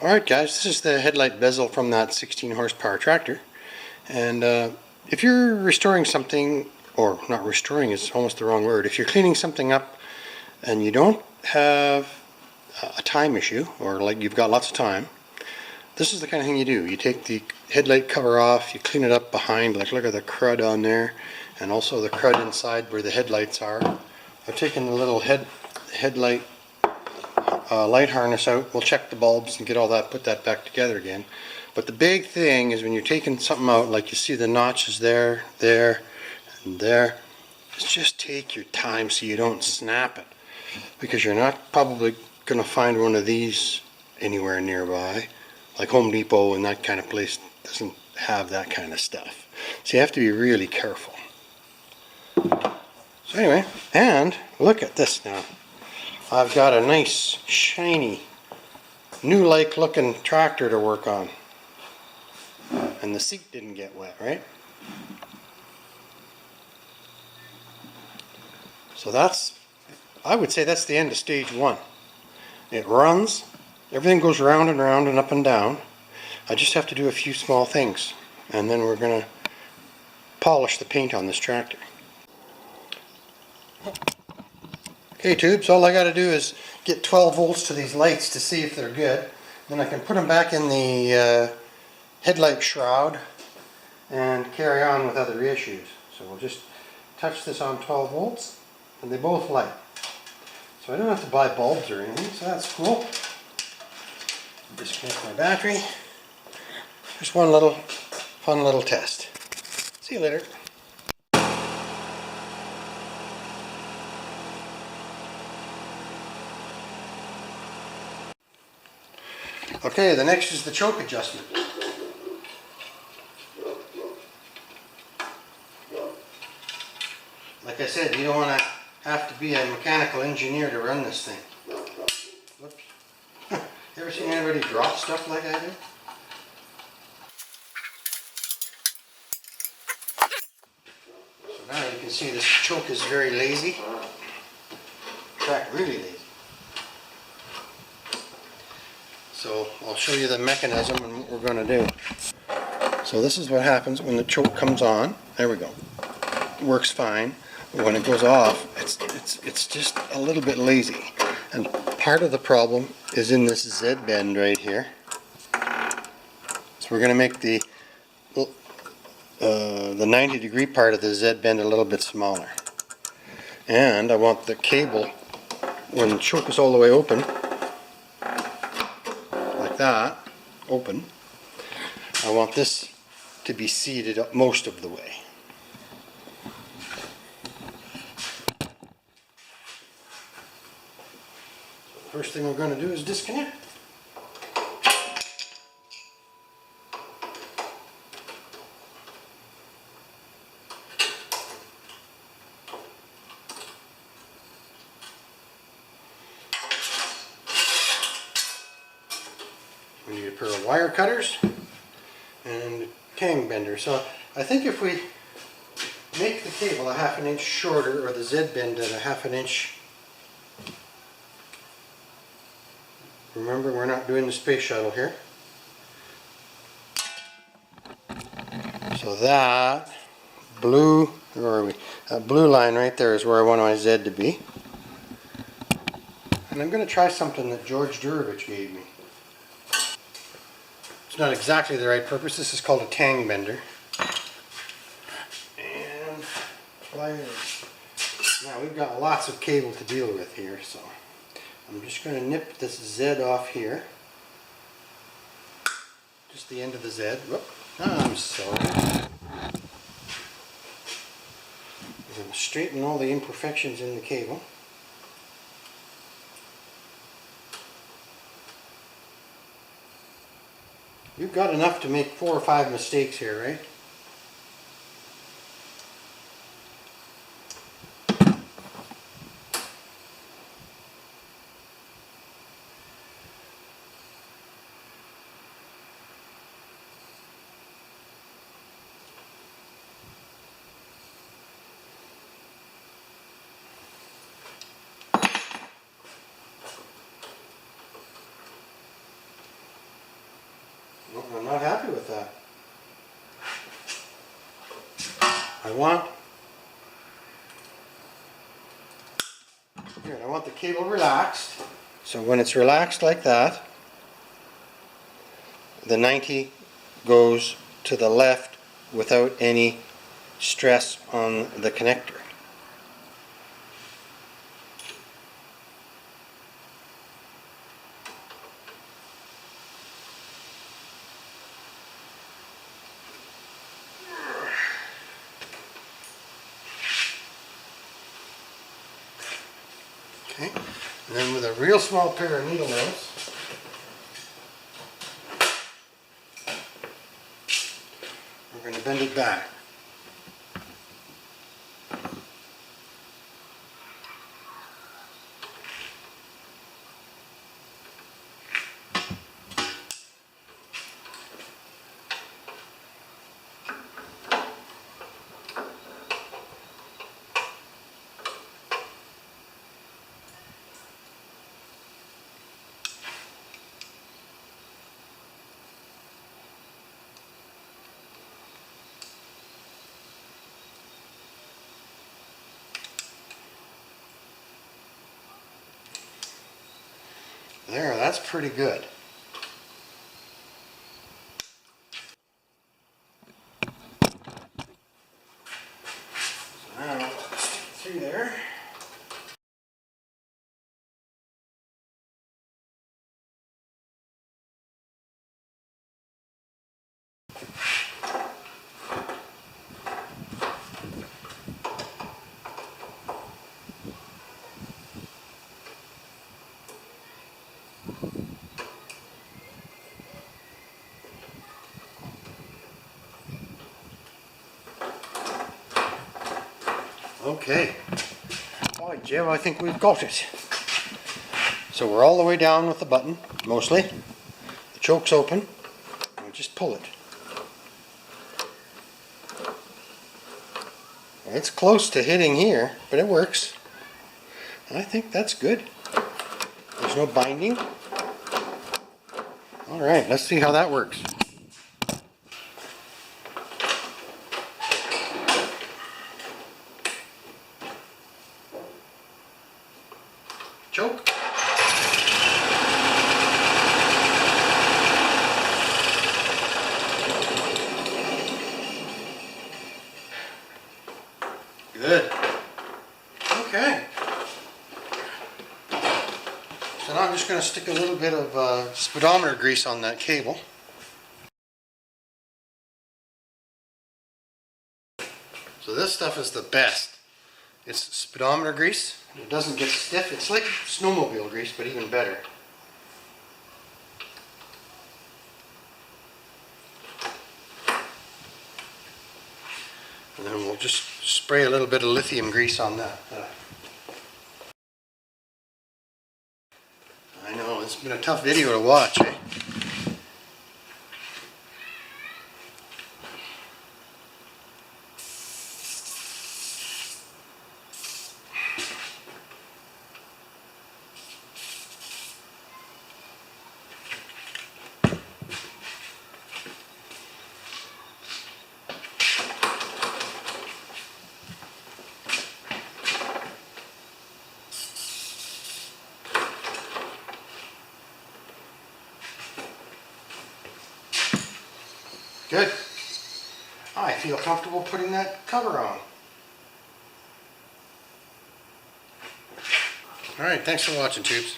Alright guys, this is the headlight bezel from that 16 horsepower tractor, and if you're restoring something, or not restoring is almost the wrong word, if you're cleaning something up and you don't have a time issue, or like you've got lots of time, this is the kind of thing you do. You take the headlight cover off, you clean it up behind, like look at the crud on there, and also the crud inside where the headlights are. I've taken the little headlight light harness out. We'll check the bulbs and get all that, put that back together again. But the big thing is when you're taking something out, like you see the notches there, there, and there, is just take your time so you don't snap it. Because you're not probably going to find one of these anywhere nearby. Like Home Depot and that kind of place doesn't have that kind of stuff. So you have to be really careful. So anyway, and look at this now. I've got a nice, shiny, new-like looking tractor to work on. And the seat didn't get wet, right? So I would say that's the end of stage one. It runs, everything goes round and round and up and down. I just have to do a few small things, and then we're going to polish the paint on this tractor. Okay tubes, all I got to do is get 12 volts to these lights to see if they're good. Then I can put them back in the headlight shroud and carry on with other issues. So we'll just touch this on 12 volts and they both light. So I don't have to buy bulbs or anything, so that's cool. Disconnect my battery. Just one little fun little test. See you later. Okay, the next is the choke adjustment. Like I said, you don't want to have to be a mechanical engineer to run this thing. Whoops. You ever seen anybody drop stuff like I do? So now you can see this choke is very lazy. In fact, really lazy. So I'll show you the mechanism and what we're going to do. So this is what happens when the choke comes on. There we go. It works fine. But when it goes off, it's just a little bit lazy. And part of the problem is in this Z bend right here. So we're going to make the 90-degree part of the Z bend a little bit smaller. And I want the cable, when the choke is all the way open, that open, I want this to be seated up most of the way. So the first thing we're going to do is disconnect. We need a pair of wire cutters and a tang bender. So I think if we make the cable a ½ inch shorter, or the Z bend at a ½ inch, remember we're not doing the space shuttle here. So that blue, where are we? That blue line right there is where I want my Z to be. And I'm going to try something that George Durovich gave me. It's not exactly the right purpose. This is called a tang bender. And pliers. Now we've got lots of cable to deal with here, so I'm just going to nip this Z off here. Just the end of the Z. Whoop. I'm sorry. We're going to straighten all the imperfections in the cable. You've got enough to make 4 or 5 mistakes here, right? Well, I'm not happy with that. I want the cable relaxed. So when it's relaxed like that, the 90 goes to the left without any stress on the connector. Okay, and then with a real small pair of needle nails, we're going to bend it back. There, that's pretty good. So now, stick through there. Okay. All right, Jim, I think we've got it. So we're all the way down with the button, mostly. The choke's open. And we just pull it. It's close to hitting here, but it works. And I think that's good. There's no binding. All right, let's see how that works. Choke. Good. Okay. So now I'm just going to stick a little bit of speedometer grease on that cable. So this stuff is the best. It's speedometer grease. It doesn't get stiff. It's like snowmobile grease, but even better. And then we'll just spray a little bit of lithium grease on that. I know, it's been a tough video to watch, eh? Good. I feel comfortable putting that cover on. Alright, thanks for watching, tubes.